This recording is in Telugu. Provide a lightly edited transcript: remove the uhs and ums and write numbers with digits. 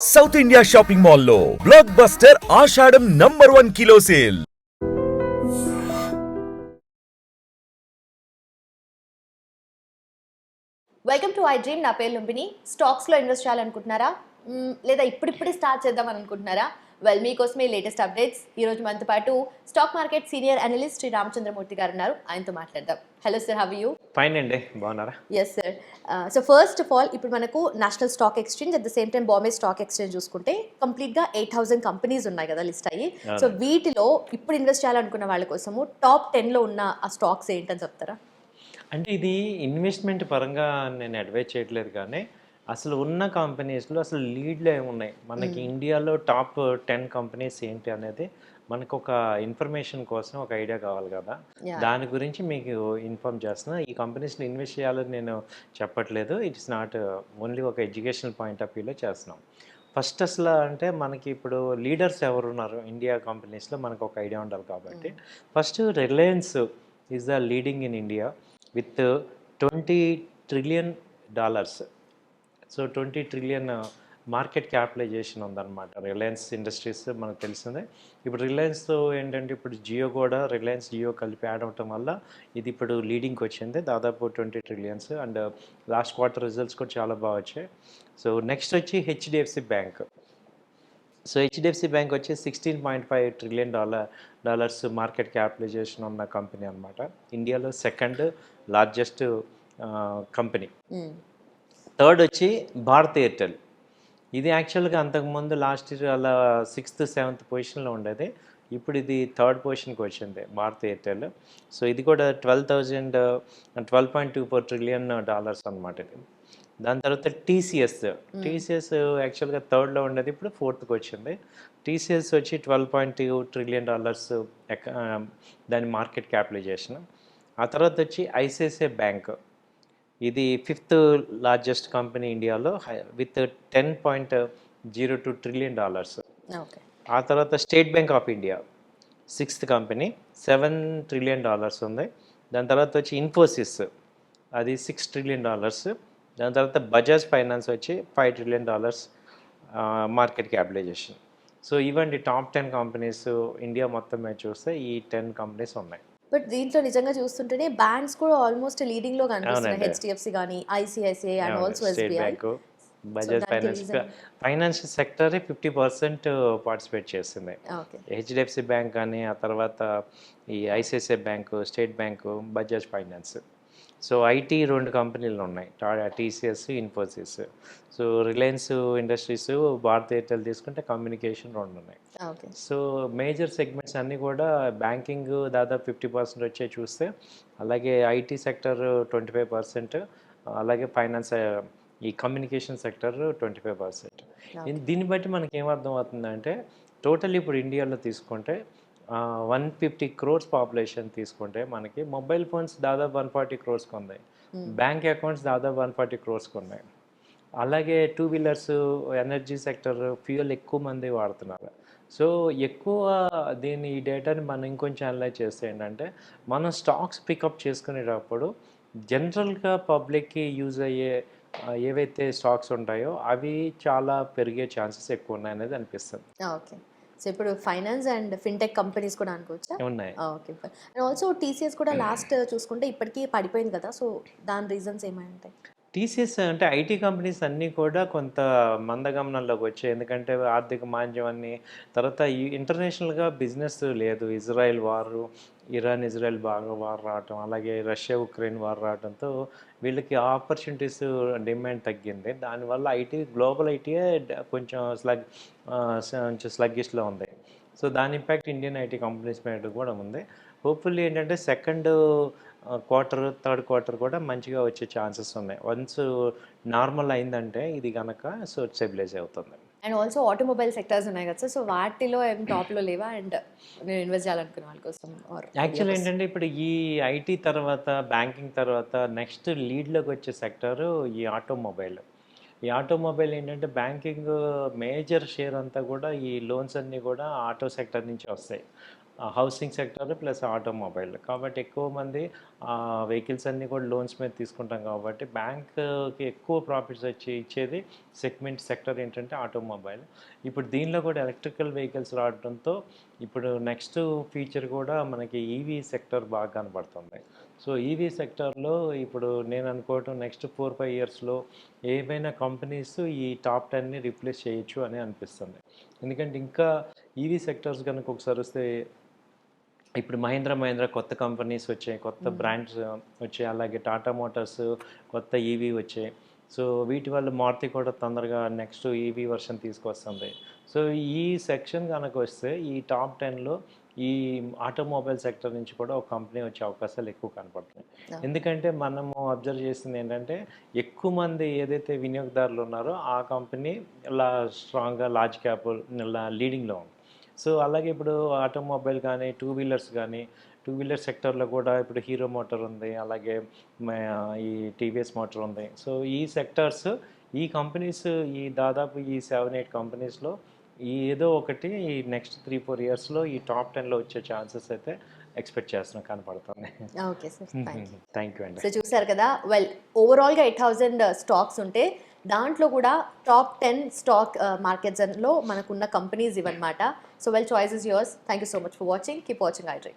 సౌత్ ఇండియా షాపింగ్ మాల్లో బ్లాక్ బస్టర్ ఆషాఢం #1 kilo sale. Welcome to iDream. నా పేరు లుంబిని. స్టాక్స్లో ఇన్వెస్ట్ చేయాలనుకుంటున్నారా, లేదా ఇప్పుడిప్పుడే స్టార్ట్ చేద్దామని అనుకుంటున్నారా? వెల్, మీకోసమే లేటెస్ట్ అప్డేట్స్. ఈరోజు మనతో పాటు stock market senior analyst Shri Ramachandramurthy గారు ఉన్నారు. ఆయనతో మాట్లాడదాం. Hello sir, how you? Fine అండి, బాగున్నారా? Yes sir. So first of all, ఇప్పుడు మనకు national stock exchange at the same time Bombay stock exchange చూసుకుంటే కంప్లీట్గా 8,000 కంపెనీస్ ఉన్నాయి కదా లిస్ట్ అయ్యి. సో వీటిలో ఇప్పుడు ఇన్వెస్ట్ చేయాలనుకున్న వాళ్ళ కోసము టాప్ 10లో ఉన్న ఆ స్టాక్స్ ఏంటని చెప్తారా? అంటే ఇది ఇన్వెస్ట్మెంట్ పరంగా నేను అడ్వైజ్ చేయట్లేదు, కానీ అసలు ఉన్న కంపెనీస్లో అసలు లీడ్లు ఏమున్నాయి, మనకి ఇండియాలో టాప్ 10 కంపెనీస్ ఏంటి అనేది మనకు ఒక ఇన్ఫర్మేషన్ కోసం ఒక ఐడియా కావాలి కదా. దాని గురించి మీకు ఇన్ఫార్మ్ చేస్తున్నా. ఈ కంపెనీస్లో ఇన్వెస్ట్ చేయాలని నేను చెప్పట్లేదు, ఇట్స్ నాట్ ఓన్లీ ఒక ఎడ్యుకేషనల్ పాయింట్ ఆఫ్ వ్యూలో చేస్తున్నాం. ఫస్ట్ అసలు అంటే మనకి ఇప్పుడు లీడర్స్ ఎవరున్నారు ఇండియా కంపెనీస్లో మనకు ఒక ఐడియా ఉండాలి కాబట్టి, first Reliance is the leading in India with $20 trillion. So 20 trillion market capitalization ఉందన్నమాట రిలయన్స్ ఇండస్ట్రీస్. మనకు తెలిసిందే. ఇప్పుడు రిలయన్స్తో ఏంటంటే ఇప్పుడు జియో కూడా, రిలయన్స్ జియో కలిపి యాడ్ అవటం వల్ల ఇది ఇప్పుడు లీడింగ్కి వచ్చింది, దాదాపు 20 trillions. And last quarter results కూడా చాలా బాగా వచ్చాయి. సో నెక్స్ట్ వచ్చి HDFC bank. So HDFC bank వచ్చి $16.5 trillion మార్కెట్ క్యాపిటలైజేషన్ ఉన్న కంపెనీ అనమాట. ఇండియాలో సెకండ్ లార్జెస్ట్ కంపెనీ. థర్డ్ వచ్చి భారత్ ఎయిర్టెల్. ఇది యాక్చువల్గా అంతకుముందు లాస్ట్ ఇయర్ అలా 6th 7th పొజిషన్లో ఉండేది, ఇప్పుడు ఇది థర్డ్ పొజిషన్కి వచ్చింది భారత్ ఎయిర్టెల్. సో ఇది కూడా 12.24 trillion అనమాట ఇది. దాని తర్వాత టీసీఎస్ యాక్చువల్గా థర్డ్లో ఉండేది, ఇప్పుడు ఫోర్త్కి వచ్చింది. టీసీఎస్ వచ్చి $12.2 trillion దాని మార్కెట్ క్యాపిటలైజేషన్. ఆ తర్వాత వచ్చి ఐసిఐసిఐ బ్యాంక్. ఇది 5th లార్జెస్ట్ కంపెనీ ఇండియాలో విత్ $10.02 trillion. ఆ తర్వాత state bank of India 6th company, $7 trillion ఉంది. దాని తర్వాత వచ్చి ఇన్ఫోసిస్, అది $6 trillion. దాని తర్వాత బజాజ్ ఫైనాన్స్ వచ్చి $5 trillion మార్కెట్ క్యాపిటలైజేషన్. సో ఇవండి టాప్ 10 కంపెనీస్ ఇండియా మొత్తం మీద చూస్తే ఈ 10 కంపెనీస్ ఉన్నాయి. బట్ దీంట్లో నిజంగా చూస్తుంటేనే బ్యాంక్స్ కూడా ఆల్మోస్ట్ లీడింగ్ లో కనిపిస్తున్నాయి. అవునండి. హెచ్డిఎఫ్సి కానీ, ICICI and also state SBI. Bank, Bajaj దానికి ఫైనాన్స్, reason? ఫైనాన్షియల్ సెక్టరే 50% పార్టిసిపేట్ చేస్తుంది. ఓకే. హెచ్డిఎఫ్సి బ్యాంక్ కానీ, ఆ తర్వాత ఈ ICICI bank, state bank, Bajaj finance. So IT 2 కంపెనీలు ఉన్నాయి, TCS, Infosys. So Reliance industries, Bharat Airtel తీసుకుంటే కమ్యూనికేషన్ 2 ఉన్నాయి. ఓకే. సో మేజర్ సెగ్మెంట్స్ అన్నీ కూడా బ్యాంకింగ్ దాదాపు 50% వచ్చే చూస్తే, అలాగే ఐటీ సెక్టర్ 25%, అలాగే ఫైనాన్స్ ఈ కమ్యూనికేషన్ సెక్టర్ 25%. దీన్ని బట్టి మనకి ఏమర్థం అవుతుందంటే, టోటల్ ఇప్పుడు ఇండియాలో తీసుకుంటే 150 crores పాపులేషన్ తీసుకుంటే మనకి మొబైల్ ఫోన్స్ దాదాపు 140 crores ఉన్నాయి, బ్యాంక్ అకౌంట్స్ దాదాపు 140 crores ఉన్నాయి. అలాగే 2 వీలర్స్, ఎనర్జీ సెక్టర్, ఫ్యూయల్ ఎక్కువ మంది వాడుతున్నారు. సో ఎక్కువ దీన్ని ఈ డేటాని మనం ఇంకొంచెం అనలైజ్ చేస్తే ఏంటంటే, మనం స్టాక్స్ పికప్ చేసుకునేటప్పుడు జనరల్గా పబ్లిక్కి యూజ్ అయ్యే ఏవైతే స్టాక్స్ ఉంటాయో అవి చాలా పెరిగే ఛాన్సెస్ ఎక్కువ ఉన్నాయనేది అనిపిస్తుంది. ఓకే. సో ఇప్పుడు ఫైనాన్స్ అండ్ ఫిన్టెక్ కంపెనీస్ కూడా అనుకోవచ్చా? ఉన్నాయి. ఓకే. అండ్ ఆల్సో టీసీఎస్ కూడా లాస్ట్ చూసుకుంటే ఇప్పటికీ పడిపోయింది కదా. సో దాని రీజన్స్ ఏమై ఉంటాయి? టీసీఎస్ అంటే ఐటీ కంపెనీస్ అన్నీ కూడా కొంత మందగమనంలోకి వచ్చాయి, ఎందుకంటే ఆర్థిక మాంద్యం అన్ని, తర్వాత ఈ ఇంటర్నేషనల్గా బిజినెస్ లేదు. ఇజ్రాయెల్ వారు, ఇరాన్ బాగా వార్ రావటం, అలాగే రష్యా ఉక్రెయిన్ వార్ రావడంతో వీళ్ళకి ఆపర్చునిటీస్ డిమాండ్ తగ్గింది. దానివల్ల గ్లోబల్ ఐటీయే కొంచెం కొంచెం స్లగ్గిష్లో ఉంది. సో దాని ఇంపాక్ట్ ఇండియన్ ఐటీ కంపెనీస్ మీద కూడా ఉంది. హోప్ఫుల్లీ ఏంటంటే సెకండ్ క్వార్టర్, థర్డ్ క్వార్టర్ కూడా మంచిగా వచ్చే ఛాన్సెస్ ఉన్నాయి. వన్స్ నార్మల్ అయిందంటే ఇది కనుక సో స్టెబిలైజ్ అవుతుంది. అండ్ ఆల్సో ఆటోమొబైల్ సెక్టర్స్ ఉన్నాయి కదా సార్. సో వాటిలో ఏం టాప్లో లేవా? అండ్ నేను ఇన్వెస్ట్ చేయాలనుకునే వాళ్ళ కోసం యాక్చువల్ ఏంటంటే ఇప్పుడు ఈ ఐటీ తర్వాత, బ్యాంకింగ్ తర్వాత నెక్స్ట్ లీడ్లోకి వచ్చే సెక్టరు ఈ ఆటోమొబైల్. ఈ ఆటోమొబైల్ ఏంటంటే బ్యాంకింగ్ మేజర్ షేర్ అంతా కూడా, ఈ లోన్స్ అన్నీ కూడా ఆటో సెక్టర్ నుంచి వస్తాయి. Housing sector plus automobile. కాబట్టి ఎక్కువ మంది వెహికల్స్ అన్నీ కూడా లోన్స్ మీద తీసుకుంటాం కాబట్టి బ్యాంక్కి ఎక్కువ ప్రాఫిట్స్ ఇచ్చేది సెక్టర్ ఏంటంటే ఆటోమొబైల్. ఇప్పుడు దీనిలో కూడా ఎలక్ట్రికల్ వెహికల్స్ రావడంతో ఇప్పుడు నెక్స్ట్ ఫీచర్ కూడా మనకి ఈవీ సెక్టర్ బాగా కనబడుతుంది. సో ఈవీ సెక్టర్లో ఇప్పుడు నేను అనుకోవటం నెక్స్ట్ 4-5 ఇయర్స్లో ఏవైనా కంపెనీస్ ఈ టాప్ 10ని రీప్లేస్ చేయొచ్చు అని అనిపిస్తుంది. ఎందుకంటే ఇంకా ఈవీ సెక్టర్స్ కనుక ఒకసారి వస్తే ఇప్పుడు మహీంద్రా కొత్త కంపెనీస్ వచ్చాయి, కొత్త బ్రాండ్స్ వచ్చాయి, అలాగే టాటా మోటార్స్ కొత్త ఈవీ వచ్చాయి. సో వీటి వల్ల మారుతి కూడా తొందరగా నెక్స్ట్ ఈవీ వర్షన్ తీసుకొస్తుంది. సో ఈ సెక్షన్ కనుక వస్తే ఈ టాప్ 10లో ఈ ఆటోమొబైల్ సెక్టర్ నుంచి కూడా ఒక కంపెనీ వచ్చే అవకాశాలు ఎక్కువ కనపడుతున్నాయి. ఎందుకంటే మనము అబ్జర్వ్ చేసింది ఏంటంటే ఎక్కువ మంది ఏదైతే వినియోగదారులు ఉన్నారో ఆ కంపెనీ ఇలా స్ట్రాంగ్గా లార్జ్ క్యాప్ లీడింగ్లో ఉంది. సో అలాగే ఇప్పుడు ఆటోమొబైల్ కానీ టూ వీలర్ సెక్టర్లో కూడా ఇప్పుడు హీరో మోటార్ ఉంది, అలాగే ఈ టీవీఎస్ మోటార్ ఉంది. సో ఈ సెక్టర్స్ ఈ కంపెనీస్ ఈ దాదాపు ఈ 7-8 కంపెనీస్లో ఈ ఏదో ఒకటి ఈ నెక్స్ట్ 3-4 ఇయర్స్లో ఈ టాప్ 10లో వచ్చే ఛాన్సెస్ అయితే ఎక్స్పెక్ట్ చేస్తున్నాం, కనపడుతుంది. ఓకే సార్, థ్యాంక్ యూ అండి. సో చూసారు కదా, వెల్ ఓవరాల్గా 8,000 స్టాక్స్ ఉంటే దాంట్లో కూడా టాప్ 10 స్టాక్ మార్కెట్స్లో మనకున్న కంపెనీస్ ఇవన్నమాట. So well, choice is yours. Thank you so much for watching. Keep watching iDream.